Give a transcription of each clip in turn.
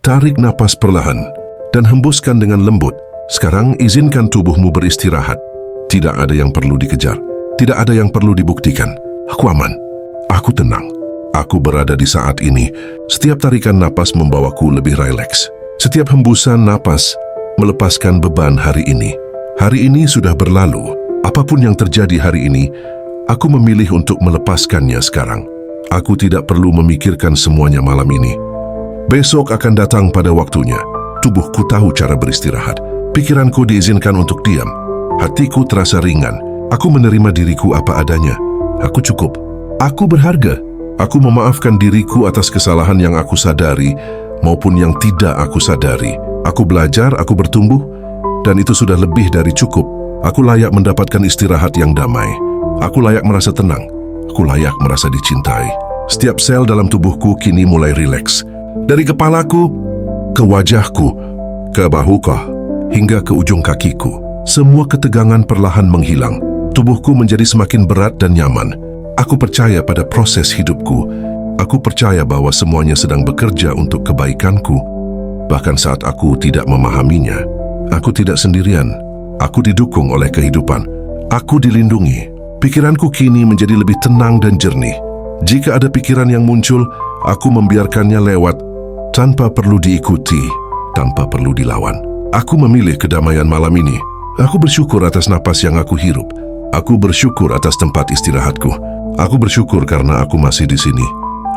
Tarik napas perlahan dan hembuskan dengan lembut. Sekarang izinkan tubuhmu beristirahat. Tidak ada yang perlu dikejar. Tidak ada yang perlu dibuktikan. Aku aman. Aku tenang. Aku berada di saat ini. Setiap tarikan napas membawaku lebih rileks. Setiap hembusan napas melepaskan beban hari ini. Hari ini sudah berlalu. Apapun yang terjadi hari ini, aku memilih untuk melepaskannya sekarang. Aku tidak perlu memikirkan semuanya malam ini. Besok akan datang pada waktunya. Tubuhku tahu cara beristirahat. Pikiranku diizinkan untuk diam. Hatiku terasa ringan. Aku menerima diriku apa adanya. Aku cukup. Aku berharga. Aku memaafkan diriku atas kesalahan yang aku sadari maupun yang tidak aku sadari. Aku belajar, aku bertumbuh, dan itu sudah lebih dari cukup. Aku layak mendapatkan istirahat yang damai. Aku layak merasa tenang. Aku layak merasa dicintai. Setiap sel dalam tubuhku kini mulai rileks. Dari kepalaku, ke wajahku, ke bahuku, hingga ke ujung kakiku. Semua ketegangan perlahan menghilang. Tubuhku menjadi semakin berat dan nyaman. Aku percaya pada proses hidupku. Aku percaya bahwa semuanya sedang bekerja untuk kebaikanku. Bahkan saat aku tidak memahaminya, aku tidak sendirian. Aku didukung oleh kehidupan. Aku dilindungi. Pikiranku kini menjadi lebih tenang dan jernih. Jika ada pikiran yang muncul, aku membiarkannya lewat tanpa perlu diikuti, tanpa perlu dilawan. Aku memilih kedamaian malam ini. Aku bersyukur atas napas yang aku hirup. Aku bersyukur atas tempat istirahatku. Aku bersyukur karena aku masih di sini.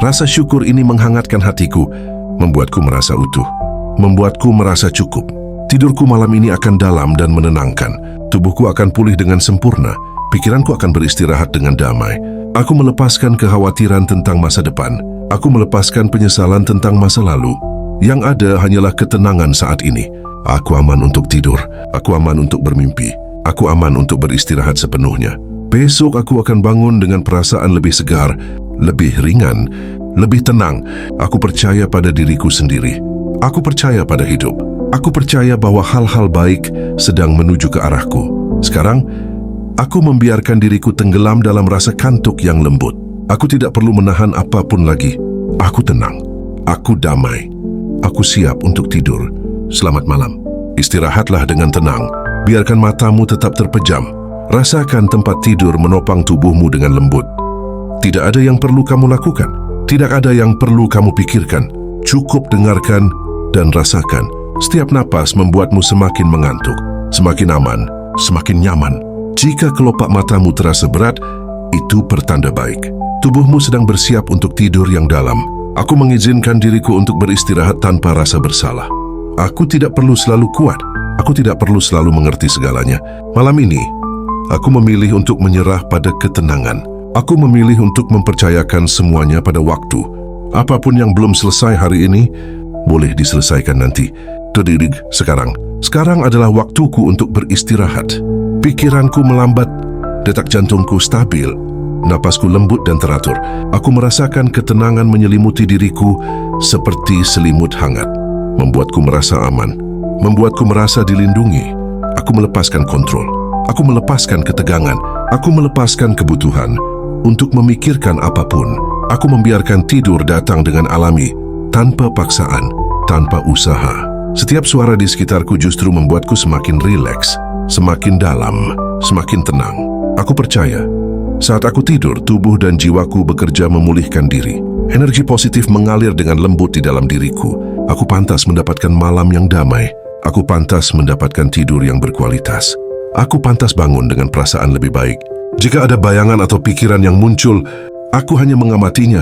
Rasa syukur ini menghangatkan hatiku, membuatku merasa utuh, membuatku merasa cukup. Tidurku malam ini akan dalam dan menenangkan. Tubuhku akan pulih dengan sempurna. Pikiranku akan beristirahat dengan damai. Aku melepaskan kekhawatiran tentang masa depan. Aku melepaskan penyesalan tentang masa lalu. Yang ada hanyalah ketenangan saat ini. Aku aman untuk tidur. Aku aman untuk bermimpi. Aku aman untuk beristirahat sepenuhnya. Besok aku akan bangun dengan perasaan lebih segar, lebih ringan, lebih tenang. Aku percaya pada diriku sendiri. Aku percaya pada hidup. Aku percaya bahwa hal-hal baik sedang menuju ke arahku. Sekarang, aku membiarkan diriku tenggelam dalam rasa kantuk yang lembut. Aku tidak perlu menahan apapun lagi. Aku tenang. Aku damai. Aku siap untuk tidur. Selamat malam. Istirahatlah dengan tenang. Biarkan matamu tetap terpejam. Rasakan tempat tidur menopang tubuhmu dengan lembut. Tidak ada yang perlu kamu lakukan. Tidak ada yang perlu kamu pikirkan. Cukup dengarkan dan rasakan. Setiap napas membuatmu semakin mengantuk, semakin aman, semakin nyaman. Jika kelopak matamu terasa berat, itu pertanda baik. Tubuhmu sedang bersiap untuk tidur yang dalam. Aku mengizinkan diriku untuk beristirahat tanpa rasa bersalah. Aku tidak perlu selalu kuat. Aku tidak perlu selalu mengerti segalanya. Malam ini, aku memilih untuk menyerah pada ketenangan. Aku memilih untuk mempercayakan semuanya pada waktu. Apapun yang belum selesai hari ini, boleh diselesaikan nanti. Terdidik sekarang. Sekarang adalah waktuku untuk beristirahat. Pikiranku melambat, detak jantungku stabil, napasku lembut dan teratur. Aku merasakan ketenangan menyelimuti diriku seperti selimut hangat. Membuatku merasa aman, membuatku merasa dilindungi. Aku melepaskan kontrol. Aku melepaskan ketegangan. Aku melepaskan kebutuhan untuk memikirkan apapun. Aku membiarkan tidur datang dengan alami, tanpa paksaan, tanpa usaha. Setiap suara di sekitarku justru membuatku semakin rileks, semakin dalam, semakin tenang. Aku percaya, saat aku tidur, tubuh dan jiwaku bekerja memulihkan diri. Energi positif mengalir dengan lembut di dalam diriku. Aku pantas mendapatkan malam yang damai. Aku pantas mendapatkan tidur yang berkualitas. Aku pantas bangun dengan perasaan lebih baik. Jika ada bayangan atau pikiran yang muncul, aku hanya mengamatinya,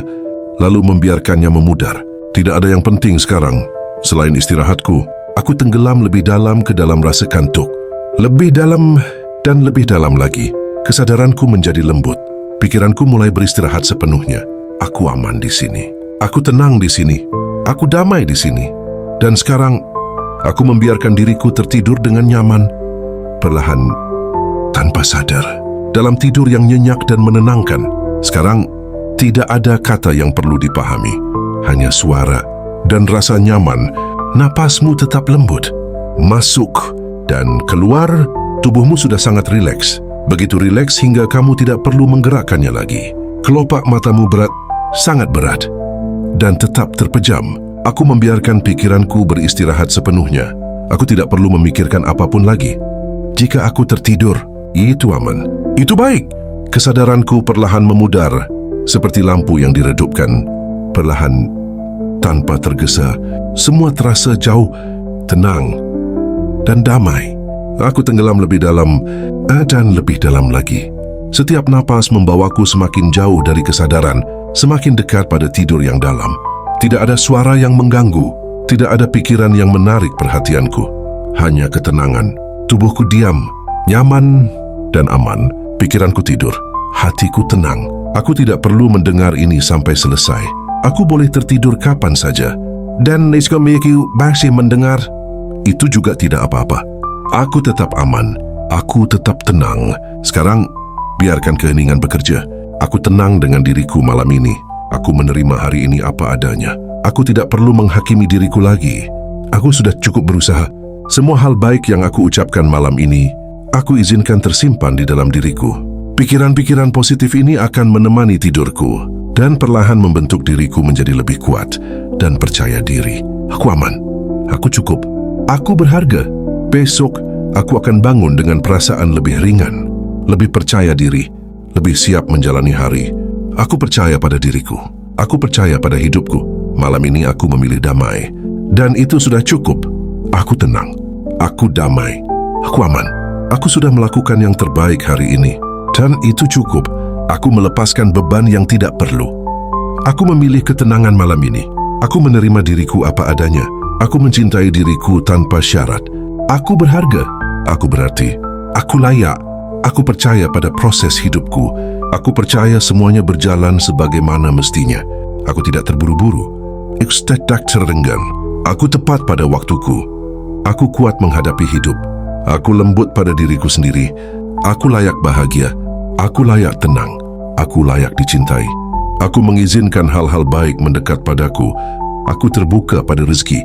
lalu membiarkannya memudar. Tidak ada yang penting sekarang. Selain istirahatku, aku tenggelam lebih dalam ke dalam rasa kantuk. Lebih dalam dan lebih dalam lagi. Kesadaranku menjadi lembut. Pikiranku mulai beristirahat sepenuhnya. Aku aman di sini. Aku tenang di sini. Aku damai di sini. Dan sekarang, aku membiarkan diriku tertidur dengan nyaman, perlahan, tanpa sadar. Dalam tidur yang nyenyak dan menenangkan. Sekarang, tidak ada kata yang perlu dipahami. Hanya suara dan rasa nyaman. Napasmu tetap lembut. Masuk dan keluar, tubuhmu sudah sangat rileks. Begitu rileks hingga kamu tidak perlu menggerakkannya lagi. Kelopak matamu berat, sangat berat, dan tetap terpejam. Aku membiarkan pikiranku beristirahat sepenuhnya. Aku tidak perlu memikirkan apapun lagi. Jika aku tertidur, itu aman. Itu baik. Kesadaranku perlahan memudar, seperti lampu yang diredupkan. Perlahan, tanpa tergesa, semua terasa jauh, tenang, dan damai. Aku tenggelam lebih dalam dan lebih dalam lagi. Setiap napas membawaku semakin jauh dari kesadaran, semakin dekat pada tidur yang dalam. Tidak ada suara yang mengganggu, tidak ada pikiran yang menarik perhatianku. Hanya ketenangan. Tubuhku diam, nyaman, dan aman. Pikiranku tidur, hatiku tenang. Aku tidak perlu mendengar ini sampai selesai. Aku boleh tertidur kapan saja. Dan Niskomiku masih mendengar. Itu juga tidak apa-apa. Aku tetap aman. Aku tetap tenang. Sekarang, biarkan keheningan bekerja. Aku tenang dengan diriku malam ini. Aku menerima hari ini apa adanya. Aku tidak perlu menghakimi diriku lagi. Aku sudah cukup berusaha. Semua hal baik yang aku ucapkan malam ini, aku izinkan tersimpan di dalam diriku. Pikiran-pikiran positif ini akan menemani tidurku dan perlahan membentuk diriku menjadi lebih kuat dan percaya diri. Aku aman. Aku cukup. Aku berharga. Besok, aku akan bangun dengan perasaan lebih ringan, lebih percaya diri, lebih siap menjalani hari. Aku percaya pada diriku. Aku percaya pada hidupku. Malam ini aku memilih damai. Dan itu sudah cukup. Aku tenang. Aku damai. Aku aman. Aku sudah melakukan yang terbaik hari ini. Dan itu cukup. Aku melepaskan beban yang tidak perlu. Aku memilih ketenangan malam ini. Aku menerima diriku apa adanya. Aku mencintai diriku tanpa syarat. Aku berharga. Aku berarti. Aku layak. Aku percaya pada proses hidupku. Aku percaya semuanya berjalan sebagaimana mestinya. Aku tidak terburu-buru. Ekstetak terenggan. Aku tepat pada waktuku. Aku kuat menghadapi hidup. Aku lembut pada diriku sendiri. Aku layak bahagia. Aku layak tenang. Aku layak dicintai. Aku mengizinkan hal-hal baik mendekat padaku. Aku terbuka pada rezeki,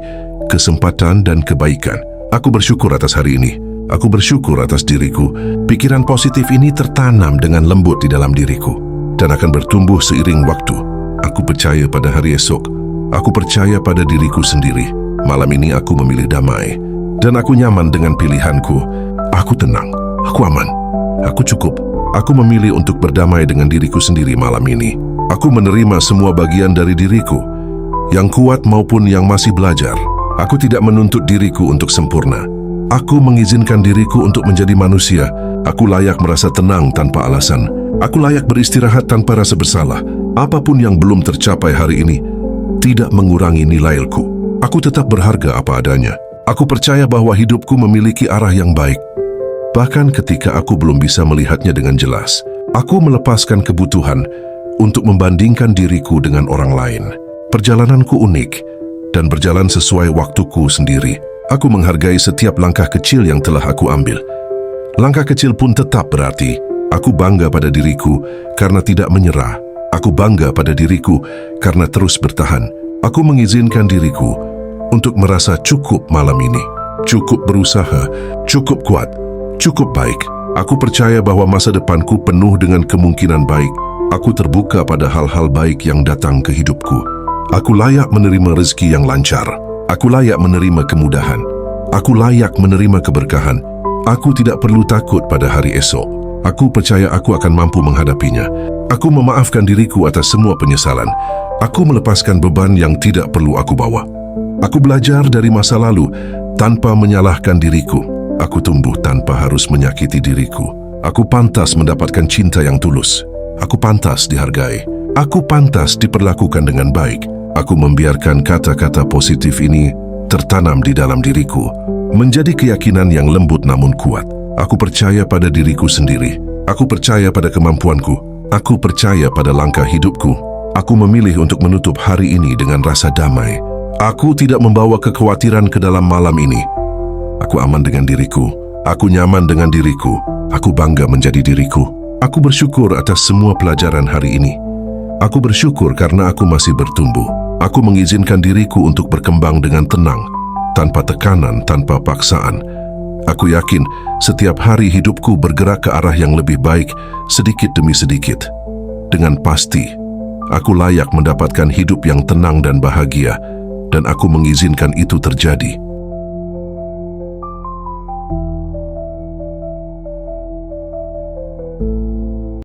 kesempatan dan kebaikan. Aku bersyukur atas hari ini. Aku bersyukur atas diriku. Pikiran positif ini tertanam dengan lembut di dalam diriku dan akan bertumbuh seiring waktu. Aku percaya pada hari esok. Aku percaya pada diriku sendiri. Malam ini aku memilih damai dan aku nyaman dengan pilihanku. Aku tenang. Aku aman. Aku cukup. Aku memilih untuk berdamai dengan diriku sendiri malam ini. Aku menerima semua bagian dari diriku, yang kuat maupun yang masih belajar. Aku tidak menuntut diriku untuk sempurna. Aku mengizinkan diriku untuk menjadi manusia. Aku layak merasa tenang tanpa alasan. Aku layak beristirahat tanpa rasa bersalah. Apapun yang belum tercapai hari ini tidak mengurangi nilaiku. Aku tetap berharga apa adanya. Aku percaya bahwa hidupku memiliki arah yang baik. Bahkan ketika aku belum bisa melihatnya dengan jelas, aku melepaskan kebutuhan untuk membandingkan diriku dengan orang lain. Perjalananku unik dan berjalan sesuai waktuku sendiri. Aku menghargai setiap langkah kecil yang telah aku ambil. Langkah kecil pun tetap berarti. Aku bangga pada diriku karena tidak menyerah. Aku bangga pada diriku karena terus bertahan. Aku mengizinkan diriku untuk merasa cukup malam ini. Cukup berusaha, cukup kuat, cukup baik. Aku percaya bahwa masa depanku penuh dengan kemungkinan baik. Aku terbuka pada hal-hal baik yang datang ke hidupku. Aku layak menerima rezeki yang lancar. Aku layak menerima kemudahan. Aku layak menerima keberkahan. Aku tidak perlu takut pada hari esok. Aku percaya aku akan mampu menghadapinya. Aku memaafkan diriku atas semua penyesalan. Aku melepaskan beban yang tidak perlu aku bawa. Aku belajar dari masa lalu tanpa menyalahkan diriku. Aku tumbuh tanpa harus menyakiti diriku. Aku pantas mendapatkan cinta yang tulus. Aku pantas dihargai. Aku pantas diperlakukan dengan baik. Aku membiarkan kata-kata positif ini tertanam di dalam diriku, menjadi keyakinan yang lembut namun kuat. Aku percaya pada diriku sendiri. Aku percaya pada kemampuanku. Aku percaya pada langkah hidupku. Aku memilih untuk menutup hari ini dengan rasa damai. Aku tidak membawa kekhawatiran ke dalam malam ini. Aku aman dengan diriku. Aku nyaman dengan diriku. Aku bangga menjadi diriku. Aku bersyukur atas semua pelajaran hari ini. Aku bersyukur karena aku masih bertumbuh. Aku mengizinkan diriku untuk berkembang dengan tenang, tanpa tekanan, tanpa paksaan. Aku yakin setiap hari hidupku bergerak ke arah yang lebih baik sedikit demi sedikit. Dengan pasti, aku layak mendapatkan hidup yang tenang dan bahagia. dan aku mengizinkan itu terjadi.